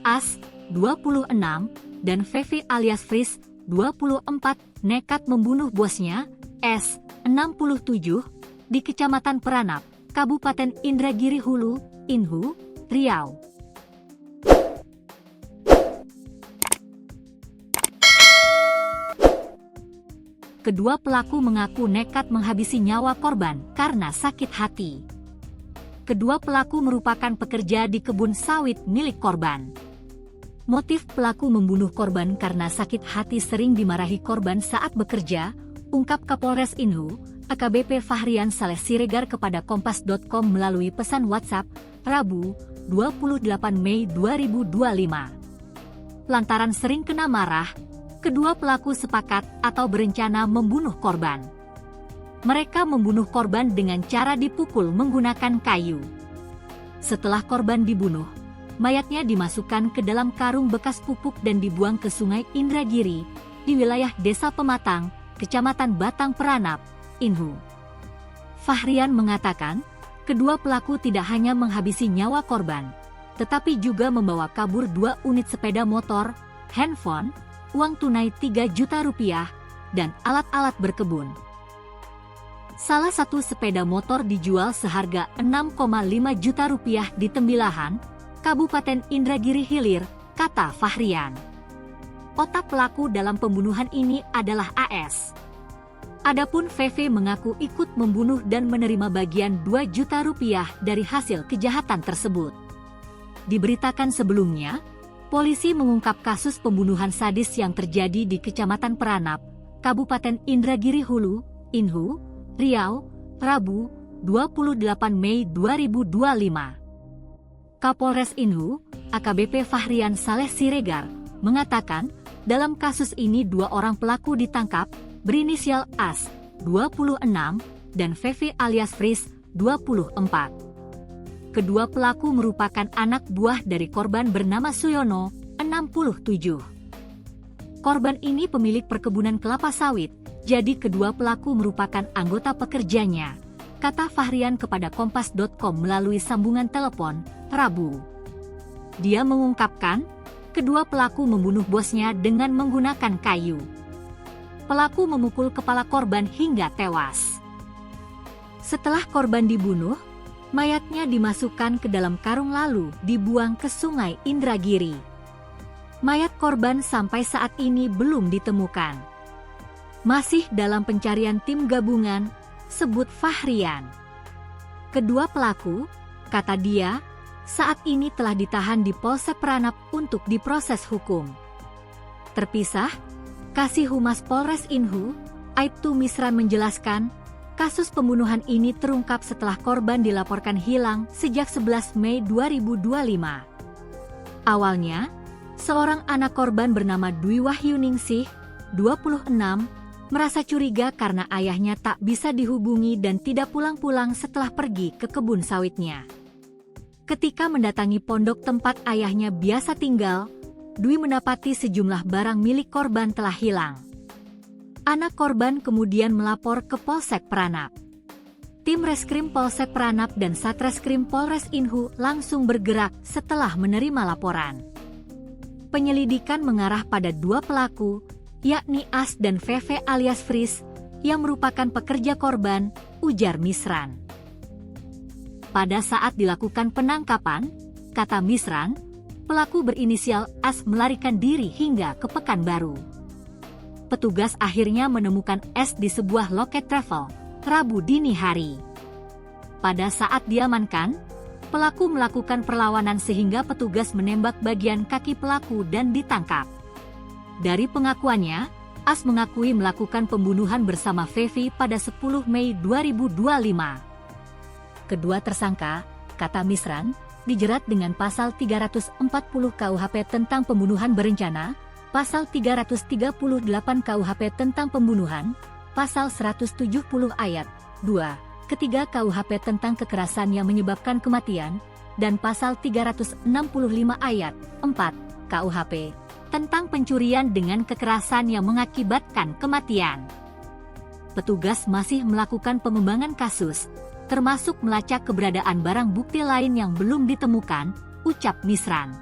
As, 26, dan Fevi alias Fris, 24, nekat membunuh bosnya, S, 67, di Kecamatan Peranap, Kabupaten Indragiri Hulu, Inhu, Riau. Kedua pelaku mengaku nekat menghabisi nyawa korban karena sakit hati. Kedua pelaku merupakan pekerja di kebun sawit milik korban. Motif pelaku membunuh korban karena sakit hati sering dimarahi korban saat bekerja, ungkap Kapolres Inhu, AKBP Fahrian Saleh Siregar kepada Kompas.com melalui pesan WhatsApp, Rabu, 28 Mei 2025. Lantaran sering kena marah, kedua pelaku sepakat atau berencana membunuh korban. Mereka membunuh korban dengan cara dipukul menggunakan kayu. Setelah korban dibunuh, mayatnya dimasukkan ke dalam karung bekas pupuk dan dibuang ke Sungai Indragiri, di wilayah Desa Pematang, Kecamatan Batang Peranap, Inhu. Fahrian mengatakan, kedua pelaku tidak hanya menghabisi nyawa korban, tetapi juga membawa kabur 2 unit sepeda motor, handphone, uang tunai 3 juta rupiah, dan alat-alat berkebun. Salah satu sepeda motor dijual seharga 6,5 juta rupiah di Tembilahan, Kabupaten Indragiri Hilir, kata Fahrian. Otak pelaku dalam pembunuhan ini adalah AS. Adapun VV mengaku ikut membunuh dan menerima bagian 2 juta rupiah dari hasil kejahatan tersebut. Diberitakan sebelumnya, polisi mengungkap kasus pembunuhan sadis yang terjadi di Kecamatan Peranap, Kabupaten Indragiri Hulu, Inhu, Riau, Rabu, 28 Mei 2025. Kapolres Inhu, AKBP Fahrian Saleh Siregar, mengatakan, dalam kasus ini 2 orang pelaku ditangkap, berinisial As, 26, dan Fevi alias Fris, 24. Kedua pelaku merupakan anak buah dari korban bernama Suyono, 67. Korban ini pemilik perkebunan kelapa sawit, jadi kedua pelaku merupakan anggota pekerjanya, kata Fahrian kepada Kompas.com melalui sambungan telepon, Rabu. Dia mengungkapkan, kedua pelaku membunuh bosnya dengan menggunakan kayu. Pelaku memukul kepala korban hingga tewas. Setelah korban dibunuh, mayatnya dimasukkan ke dalam karung lalu dibuang ke Sungai Indragiri. Mayat korban sampai saat ini belum ditemukan. Masih dalam pencarian tim gabungan, sebut Fahrian. Kedua pelaku, kata dia, saat ini telah ditahan di Polsek Peranap untuk diproses hukum. Terpisah, Kasih Humas Polres Inhu, Aibtu Misran menjelaskan, kasus pembunuhan ini terungkap setelah korban dilaporkan hilang sejak 11 Mei 2025. Awalnya, seorang anak korban bernama Dwi Wahyuningsih, 26, merasa curiga karena ayahnya tak bisa dihubungi dan tidak pulang-pulang setelah pergi ke kebun sawitnya. Ketika mendatangi pondok tempat ayahnya biasa tinggal, Dwi mendapati sejumlah barang milik korban telah hilang. Anak korban kemudian melapor ke Polsek Peranap. Tim Reskrim Polsek Peranap dan Satreskrim Polres Inhu langsung bergerak setelah menerima laporan. Penyelidikan mengarah pada 2 pelaku, yakni As dan VV alias Fris, yang merupakan pekerja korban, ujar Misran. Pada saat dilakukan penangkapan, kata Misran, pelaku berinisial As melarikan diri hingga ke Pekanbaru. Petugas akhirnya menemukan S di sebuah loket travel, Rabu dini hari. Pada saat diamankan, pelaku melakukan perlawanan sehingga petugas menembak bagian kaki pelaku dan ditangkap. Dari pengakuannya, As mengakui melakukan pembunuhan bersama Fevi pada 10 Mei 2025. Kedua tersangka, kata Misran, dijerat dengan pasal 340 KUHP tentang pembunuhan berencana, pasal 338 KUHP tentang pembunuhan, pasal 170 ayat 2, ketiga KUHP tentang kekerasan yang menyebabkan kematian, dan pasal 365 ayat 4 KUHP tentang pencurian dengan kekerasan yang mengakibatkan kematian. Petugas masih melakukan pengembangan kasus, termasuk melacak keberadaan barang bukti lain yang belum ditemukan, ucap Misran.